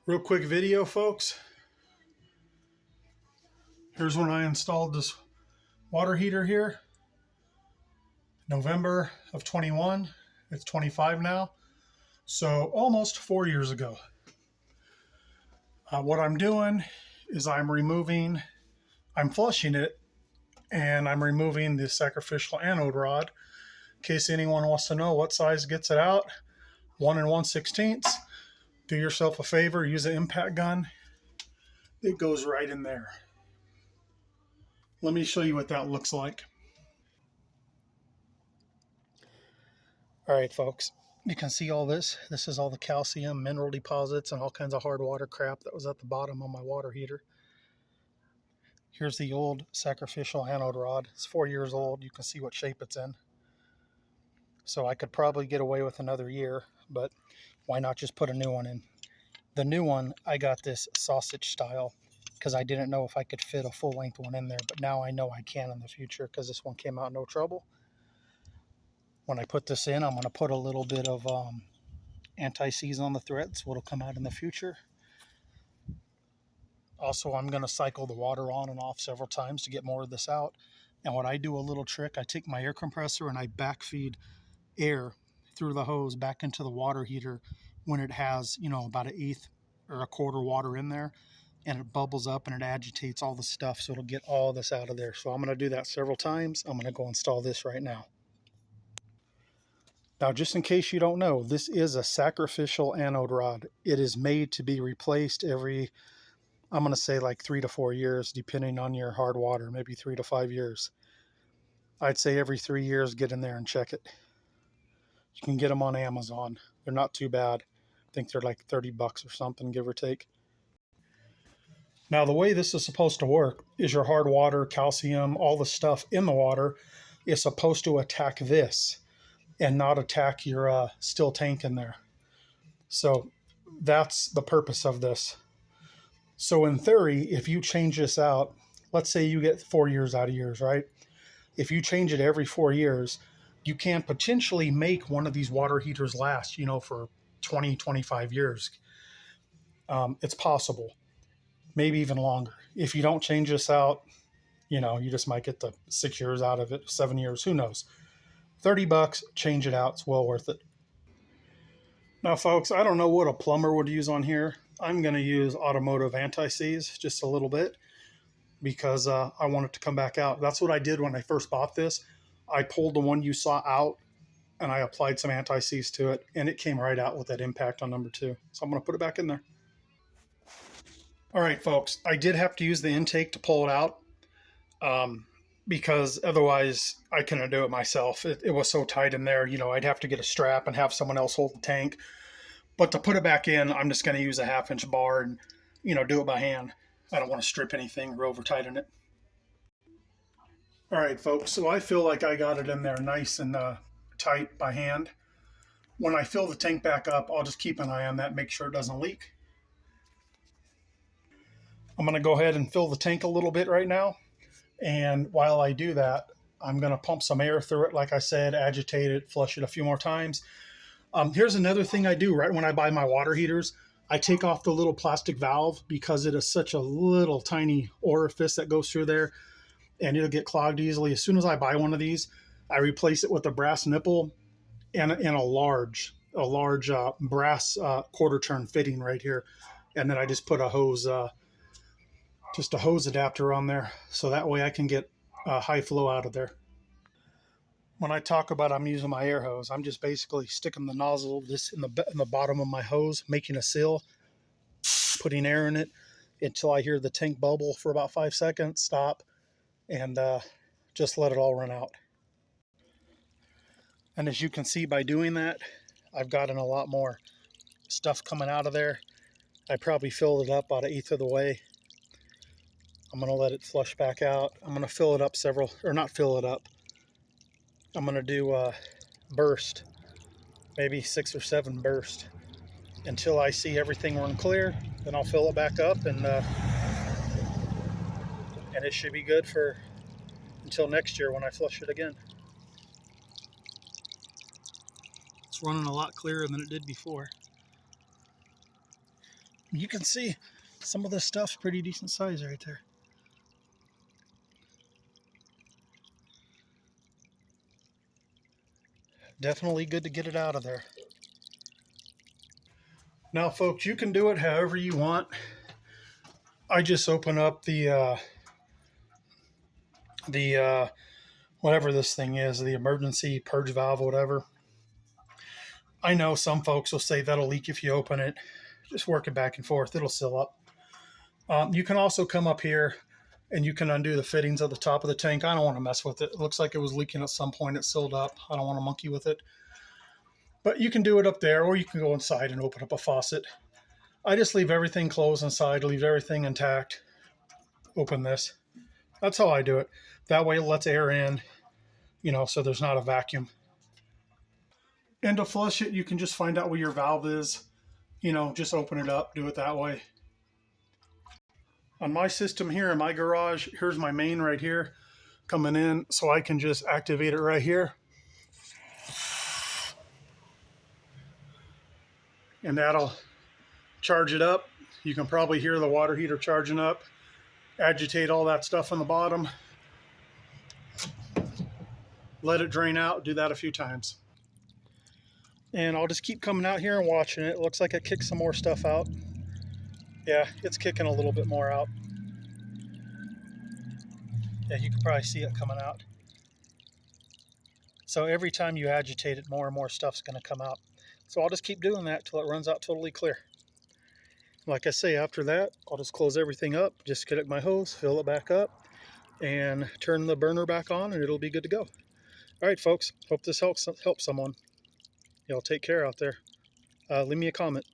Real quick video, folks. Here's when I installed this water heater here. November of 21. It's 25 now. So almost 4 years ago. What I'm doing is I'm flushing it, and I'm removing the sacrificial anode rod. In case anyone wants to know what size gets it out, 1 1/16. Do yourself a favor, use an impact gun. It goes right in there. Let me show you what that looks like. All right, folks, you can see all this. This is all the calcium, mineral deposits, and all kinds of hard water crap that was at the bottom of my water heater. Here's the old sacrificial anode rod. It's 4 years old. You can see what shape it's in. So I could probably get away with another year, but why not just put a new one in? The new one, I got this sausage style because I didn't know if I could fit a full-length one in there, but now I know I can in the future because this one came out no trouble. When I put this in, I'm going to put a little bit of anti-seize on the threads, what will come out in the future. Also, I'm going to cycle the water on and off several times to get more of this out. And what I do, a little trick, I take my air compressor and I backfeed air through the hose back into the water heater when it has, about 1/8 or 1/4 water in there, and it bubbles up and it agitates all the stuff, so it'll get all this out of there. So I'm going to do that several times. I'm going to go install this right now. Now, just in case you don't know, this is a sacrificial anode rod. It is made to be replaced every, I'm going to say like 3 to 4 years, depending on your hard water, maybe 3 to 5 years. I'd say every 3 years, get in there and check it. You can get them on Amazon. They're not too bad. I think they're like $30 or something, give or take. Now, the way this is supposed to work is your hard water, calcium, all the stuff in the water is supposed to attack this and not attack your still tank in there. So that's the purpose of this. So in theory, if you change this out, let's say you get 4 years out of yours, right? If you change it every 4 years, you can potentially make one of these water heaters last, for 20, 25 years. It's possible, maybe even longer. If you don't change this out, you just might get the 6 years out of it, 7 years, who knows? $30, change it out. It's well worth it. Now, folks, I don't know what a plumber would use on here. I'm going to use automotive anti-seize just a little bit because I want it to come back out. That's what I did when I first bought this. I pulled the one you saw out and I applied some anti-seize to it, and it came right out with that impact on number 2. So I'm going to put it back in there. All right, folks, I did have to use the intake to pull it out. Because otherwise I couldn't do it myself. It was so tight in there, I'd have to get a strap and have someone else hold the tank. But to put it back in, I'm just going to use a 1/2-inch bar and, do it by hand. I don't want to strip anything or over tighten it. All right, folks, so I feel like I got it in there nice and tight by hand. When I fill the tank back up, I'll just keep an eye on that, make sure it doesn't leak. I'm going to go ahead and fill the tank a little bit right now. And while I do that, I'm going to pump some air through it, like I said, agitate it, flush it a few more times. Here's another thing I do right when I buy my water heaters. I take off the little plastic valve because it is such a little tiny orifice that goes through there, and it'll get clogged easily. As soon as I buy one of these, I replace it with a brass nipple and a large brass quarter turn fitting right here. And then I just put a hose adapter on there, so that way I can get high flow out of there. When I talk about I'm using my air hose, I'm just basically sticking the nozzle just in the bottom of my hose, making a seal, putting air in it until I hear the tank bubble for about 5 seconds, stop, and just let it all run out. And as you can see by doing that, I've gotten a lot more stuff coming out of there. I probably filled it up about 1/8 of the way. I'm going to let it flush back out. I'm going to fill it up not fill it up. I'm going to do a burst, maybe 6 or 7 bursts until I see everything run clear. Then I'll fill it back up, and it should be good for until next year when I flush it again. It's running a lot clearer than it did before. You can see some of this stuff's pretty decent size right there. Definitely good to get it out of there. Now, folks, you can do it however you want. I just open up the whatever this thing is, the emergency purge valve, whatever. I know some folks will say that'll leak if you open it. Just work it back and forth. It'll seal up. You can also come up here and you can undo the fittings at the top of the tank. I don't want to mess with it. It looks like it was leaking at some point. It sealed up. I don't want to monkey with it. But you can do it up there, or you can go inside and open up a faucet. I just leave everything closed inside, leave everything intact. Open this. That's how I do it. That way it lets air in, so there's not a vacuum. And to flush it, you can just find out where your valve is. Just open it up, do it that way. On my system here in my garage, here's my main right here coming in, so I can just activate it right here. And that'll charge it up. You can probably hear the water heater charging up. Agitate all that stuff on the bottom. Let it drain out. Do that a few times. And I'll just keep coming out here and watching it. It looks like it kicked some more stuff out. Yeah, it's kicking a little bit more out. Yeah, you can probably see it coming out. So every time you agitate it, more and more stuff's going to come out. So I'll just keep doing that till it runs out totally clear. Like I say, after that, I'll just close everything up, just connect my hose, fill it back up, and turn the burner back on, and it'll be good to go. All right, folks, hope this helps someone. Y'all take care out there. Leave me a comment.